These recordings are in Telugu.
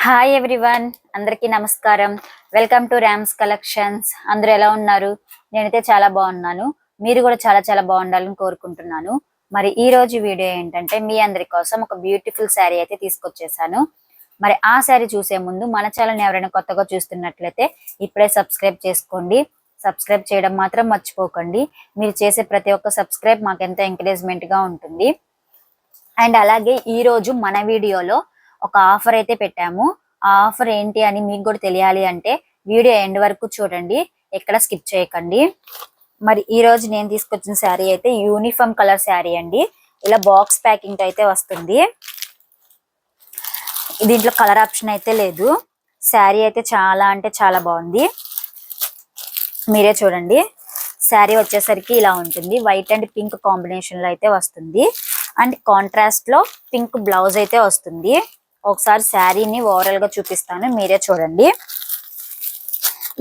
హాయ్ ఎవ్రీవన్, అందరికీ నమస్కారం. Welcome to rams collections. అందరూ ఎలా ఉన్నారు? నేనైతే చాలా బాగున్నాను. మీరు కూడా చాలా చాలా బాగుండాలని కోరుకుంటున్నాను. మరి ఈ రోజు వీడియో ఏంటంటే మీ అందరి కోసం ఒక బ్యూటిఫుల్ శారీ అయితే తీసుకొచ్చేసాను. మరి ఆ శారీ చూసే ముందు మన ఛానల్ ఎవరైనా కొత్తగా చూస్తున్నట్లయితే ఇప్పుడే సబ్స్క్రైబ్ చేసుకోండి. సబ్స్క్రైబ్ చేయడం మాత్రం మర్చిపోకండి. మీరు చేసే ప్రతి ఒక్క సబ్స్క్రైబ్ మాకు ఎంతో ఎంకరేజ్మెంట్ గా ఉంటుంది. అండ్ అలాగే ఈ రోజు మన వీడియోలో ఒక ఆఫర్ అయితే పెట్టాము. ఆ ఆఫర్ ఏంటి అని మీకు కూడా తెలియాలి అంటే వీడియో ఎండ్ వరకు చూడండి, ఎక్కడ స్కిప్ చేయకండి. మరి ఈ రోజు నేను తీసుకొచ్చిన శారీ అయితే యూనిఫామ్ కలర్ శారీ అండి. ఇలా బాక్స్ ప్యాకింగ్ అయితే వస్తుంది. దీంట్లో కలర్ ఆప్షన్ అయితే లేదు. శారీ అయితే చాలా అంటే చాలా బాగుంది. మీరే చూడండి. శారీ వచ్చేసరికి ఇలా ఉంటుంది. వైట్ అండ్ పింక్ కాంబినేషన్ లో అయితే వస్తుంది. అండ్ కాంట్రాస్ట్ లో పింక్ బ్లౌజ్ అయితే వస్తుంది. ఒకసారి శారీని ఓవరాల్ గా చూపిస్తాను, మీరే చూడండి.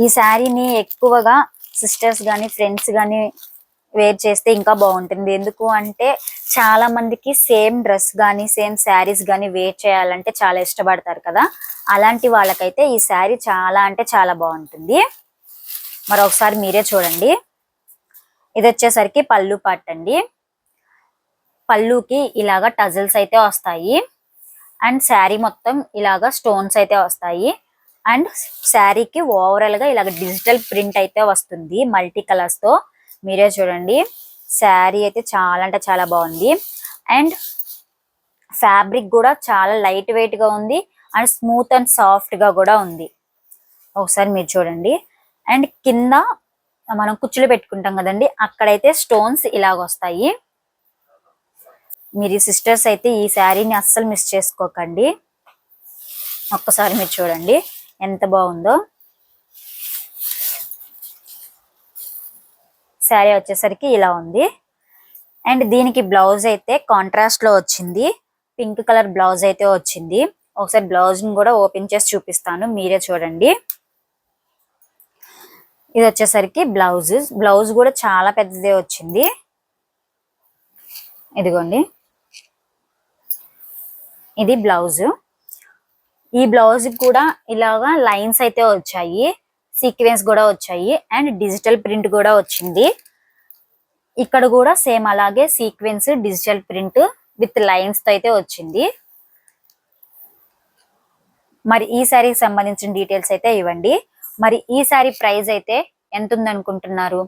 ఈ శారీని ఎక్కువగా సిస్టర్స్ గానీ ఫ్రెండ్స్ గానీ వేర్ చేస్తే ఇంకా బాగుంటుంది. ఎందుకు అంటే చాలా మందికి సేమ్ డ్రెస్ గానీ సేమ్ శారీస్ గానీ వేర్ చేయాలంటే చాలా ఇష్టపడతారు కదా. అలాంటి వాళ్ళకైతే ఈ శారీ చాలా అంటే చాలా బాగుంటుంది. మరి ఒకసారి మీరే చూడండి. ఇది వచ్చేసరికి పళ్ళు పార్ట్ అండి. పళ్ళుకి ఇలాగా టజల్స్ అయితే వస్తాయి. అండ్ శారీ మొత్తం ఇలాగా స్టోన్స్ అయితే వస్తాయి. అండ్ శారీకి ఓవరాల్ గా ఇలాగ డిజిటల్ ప్రింట్ అయితే వస్తుంది మల్టీ కలర్స్ తో. మీరే చూడండి. శారీ అయితే చాలా అంటే చాలా బాగుంది. అండ్ ఫ్యాబ్రిక్ కూడా చాలా లైట్ వెయిట్ గా ఉంది. అండ్ స్మూత్ అండ్ సాఫ్ట్ గా కూడా ఉంది. ఒకసారి మీరు చూడండి. అండ్ కింద మనం కుచ్చులు పెట్టుకుంటాం కదండి, అక్కడైతే స్టోన్స్ ఇలాగ వస్తాయి. మీరు సిస్టర్స్ అయితే ఈ శారీని అస్సలు మిస్ చేసుకోకండి. ఒక్కసారి మీరు చూడండి ఎంత బాగుందో. శారీ వచ్చేసరికి ఇలా ఉంది. అండ్ దీనికి బ్లౌజ్ అయితే కాంట్రాస్ట్ లో వచ్చింది. పింక్ కలర్ బ్లౌజ్ అయితే వచ్చింది. ఒకసారి బ్లౌజ్ ని కూడా ఓపెన్ చేసి చూపిస్తాను, మీరే చూడండి. ఇది వచ్చేసరికి బ్లౌజ్ కూడా చాలా పెద్దదే వచ్చింది. ఇదిగోండి, ఇది బ్లౌజ్. ఈ బ్లౌజ్ కూడా ఇలాగా లైన్స్ అయితే వచ్చాయి, సీక్వెన్స్ కూడా వచ్చాయి. అండ్ డిజిటల్ ప్రింట్ కూడా వచ్చింది. ఇక్కడ కూడా సేమ్ అలాగే sequence digital print with lines తో అయితే వచ్చింది. మరి ఈ శారీకి సంబంధించిన డీటెయిల్స్ అయితే ఇవ్వండి. మరి ఈ శారీ ప్రైస్ అయితే ఎంత ఉందనుకుంటున్నారు?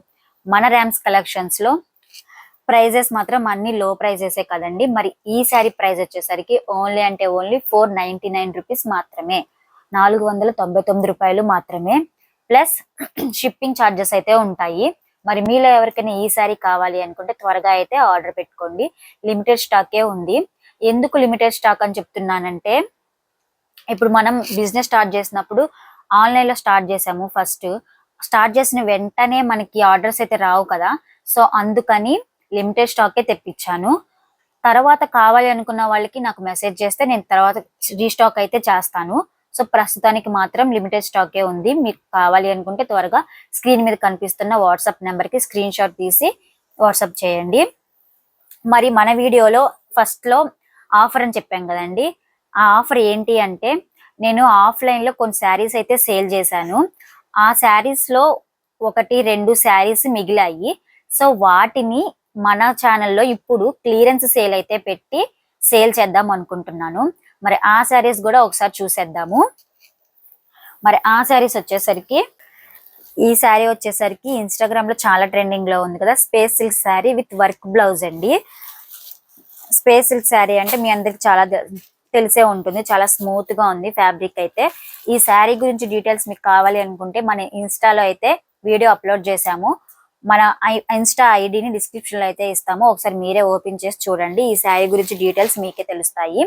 మన ర్యామ్స్ కలెక్షన్స్ లో ప్రైజెస్ మాత్రం అన్ని లో ప్రైజెసే కదండి. మరి ఈ శారీ ప్రైస్ వచ్చేసరికి ఓన్లీ అంటే ఓన్లీ 499 రూపీస్ మాత్రమే. 499 రూపాయలు మాత్రమే. ప్లస్ షిప్పింగ్ ఛార్జెస్ అయితే ఉంటాయి. మరి మీలో ఎవరికైనా ఈ శారీ కావాలి అనుకుంటే త్వరగా అయితే ఆర్డర్ పెట్టుకోండి. లిమిటెడ్ స్టాకే ఉంది. ఎందుకు లిమిటెడ్ స్టాక్ అని చెప్తున్నానంటే, ఇప్పుడు మనం బిజినెస్ స్టార్ట్ చేసినప్పుడు ఆన్లైన్ లో స్టార్ట్ చేసాము. ఫస్ట్ స్టార్ట్ చేసిన వెంటనే మనకి ఆర్డర్స్ అయితే రావు కదా. సో అందుకని లిమిటెడ్ స్టాకే తెప్పించాను. తర్వాత కావాలి అనుకున్న వాళ్ళకి నాకు మెసేజ్ చేస్తే నేను తర్వాత రీస్టాక్ అయితే చేస్తాను. సో ప్రస్తుతానికి మాత్రం లిమిటెడ్ స్టాకే ఉంది. మీకు కావాలి అనుకుంటే త్వరగా స్క్రీన్ మీద కనిపిస్తున్న వాట్సాప్ నెంబర్ కి స్క్రీన్ షాట్ తీసి వాట్సాప్ చేయండి. మరి మన వీడియోలో ఫస్ట్ లో ఆఫర్ అని చెప్పాం కదండి. ఆ ఆఫర్ ఏంటి అంటే, నేను ఆఫ్లైన్ లో కొన్ని శారీస్ అయితే సేల్ చేశాను. ఆ శారీస్ లో 1-2 శారీస్ మిగిలాయి. సో వాటిని మన ఛానల్లో ఇప్పుడు క్లియరెన్స్ సేల్ అయితే పెట్టి సేల్ చేద్దాం అనుకుంటున్నాను. మరి ఆ శారీస్ కూడా ఒకసారి చూసేద్దాము. మరి ఆ శారీస్ వచ్చేసరికి, ఈ శారీ వచ్చేసరికి ఇన్స్టాగ్రామ్ లో చాలా ట్రెండింగ్ లో ఉంది కదా, space silk sari with work blouse అండి. స్పేస్ సిల్క్ శారీ అంటే మీ అందరికి చాలా తెలిసే ఉంటుంది. చాలా స్మూత్ గా ఉంది ఫ్యాబ్రిక్ అయితే. ఈ శారీ గురించి డీటెయిల్స్ మీకు కావాలి అనుకుంటే మన ఇన్స్టాలో అయితే వీడియో అప్లోడ్ చేశాము. మన ఇన్స్టా ఐడిని డిస్క్రిప్షన్ లో అయితే ఇస్తాము. ఒకసారి మీరే ఓపెన్ చేసి చూడండి. ఈ శారీ గురించి డీటెయిల్స్ మీకే తెలుస్తాయి.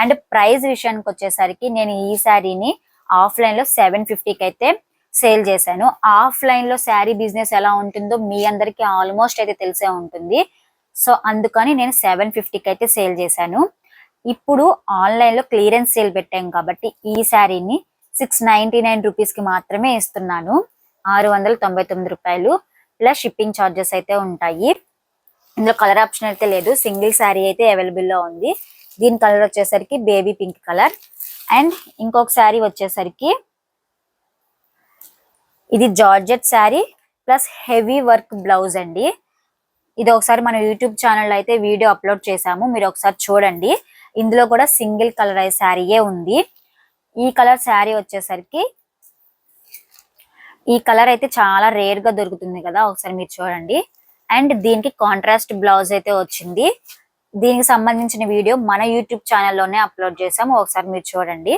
అండ్ ప్రైస్ విషయానికి వచ్చేసరికి నేను ఈ శారీని ఆఫ్లైన్ లో 750కి అయితే సేల్ చేశాను. ఆఫ్లైన్ లో శారీ బిజినెస్ ఎలా ఉంటుందో మీ అందరికి ఆల్మోస్ట్ అయితే తెలిసే ఉంటుంది. సో అందుకని నేను 750కి అయితే సేల్ చేశాను. ఇప్పుడు ఆన్లైన్ లో క్లియరెన్స్ సేల్ పెట్టాం కాబట్టి ఈ శారీని 699 రూపీస్ కి మాత్రమే ఇస్తున్నాను. 699 రూపాయలు ప్లస్ షిప్పింగ్ ఛార్జెస్ అయితే ఉంటాయి. ఇందులో కలర్ ఆప్షన్ అయితే లేదు. సింగిల్ శారీ అయితే అవైలబుల్ లో ఉంది. దీని కలర్ వచ్చేసరికి బేబీ పింక్ కలర్. అండ్ ఇంకొక శారీ వచ్చేసరికి ఇది georgette sari plus heavy work blouse అండి. ఇది ఒకసారి మన యూట్యూబ్ ఛానల్లో అయితే వీడియో అప్లోడ్ చేసాము, మీరు ఒకసారి చూడండి. ఇందులో కూడా సింగిల్ కలర్ శారీయే ఉంది. ఈ కలర్ శారీ వచ్చేసరికి ఈ కలర్ అయితే చాలా రేర్ గా దొరుకుతుంది కదా, ఒకసారి మీరు చూడండి. అండ్ దీనికి కాంట్రాస్ట్ బ్లౌజ్ అయితే వచ్చింది. దీనికి సంబంధించిన వీడియో మన యూట్యూబ్ ఛానల్లోనే అప్లోడ్ చేసాము, ఒకసారి మీరు చూడండి.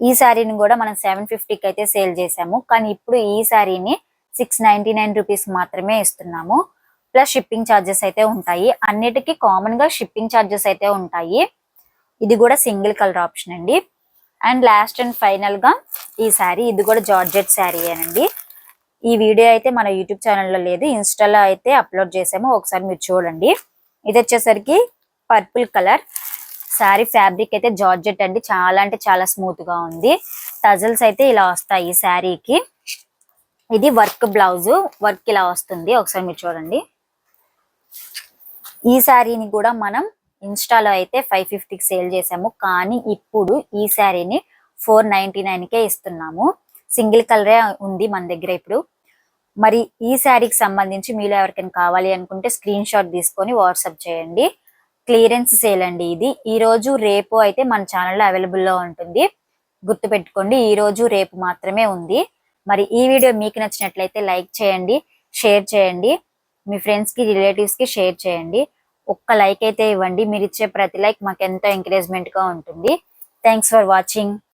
ఈ శారీని కూడా మనం 750కి అయితే సేల్ చేసాము, కానీ ఇప్పుడు ఈ శారీని 699 రూపీస్ మాత్రమే ఇస్తున్నాము. ప్లస్ షిప్పింగ్ ఛార్జెస్ అయితే ఉంటాయి. అన్నిటికీ కామన్ గా షిప్పింగ్ ఛార్జెస్ అయితే ఉంటాయి. ఇది కూడా సింగిల్ కలర్ ఆప్షన్ అండి. అండ్ లాస్ట్ అండ్ ఫైనల్ గా ఈ శారీ, ఇది కూడా జార్జెట్ శారీ అండి. ఈ వీడియో అయితే మన యూట్యూబ్ ఛానల్లో లేదు, ఇన్స్టాలో అయితే అప్లోడ్ చేసాము, ఒకసారి మీరు చూడండి. ఇది వచ్చేసరికి పర్పుల్ కలర్ శారీ. ఫ్యాబ్రిక్ అయితే జార్జెట్ అండి, చాలా అంటే చాలా స్మూత్ గా ఉంది. టజల్స్ అయితే ఇలా వస్తాయి ఈ శారీకి. ఇది వర్క్ బ్లౌజ్, వర్క్ ఇలా వస్తుంది, ఒకసారి మీరు చూడండి. ఈ శారీని కూడా మనం ఇన్స్టాలో అయితే 550కి సేల్ చేసాము, కానీ ఇప్పుడు ఈ శారీని 499కే ఇస్తున్నాము. సింగిల్ కలరే ఉంది మన దగ్గర ఇప్పుడు. మరి ఈ శారీకి సంబంధించి మీలో ఎవరికైనా కావాలి అనుకుంటే స్క్రీన్ షాట్ తీసుకొని వాట్సాప్ చేయండి. క్లియరెన్స్ సేల్ అండి ఇది. ఈ రోజు రేపు అయితే మన ఛానల్లో అవైలబుల్లో ఉంటుంది, గుర్తు పెట్టుకోండి. ఈ రోజు రేపు మాత్రమే ఉంది. మరి ఈ వీడియో మీకు నచ్చినట్లయితే లైక్ చేయండి, షేర్ చేయండి, మీ ఫ్రెండ్స్ కి రిలేటివ్స్ కి షేర్ చేయండి. ఒక్క లైక్ అయితే ఇవ్వండి, మీరు ఇచ్చే ప్రతి లైక్ మాకు ఎంతో ఎంకరేజ్మెంట్ గా ఉంటుంది. Thanks for watching.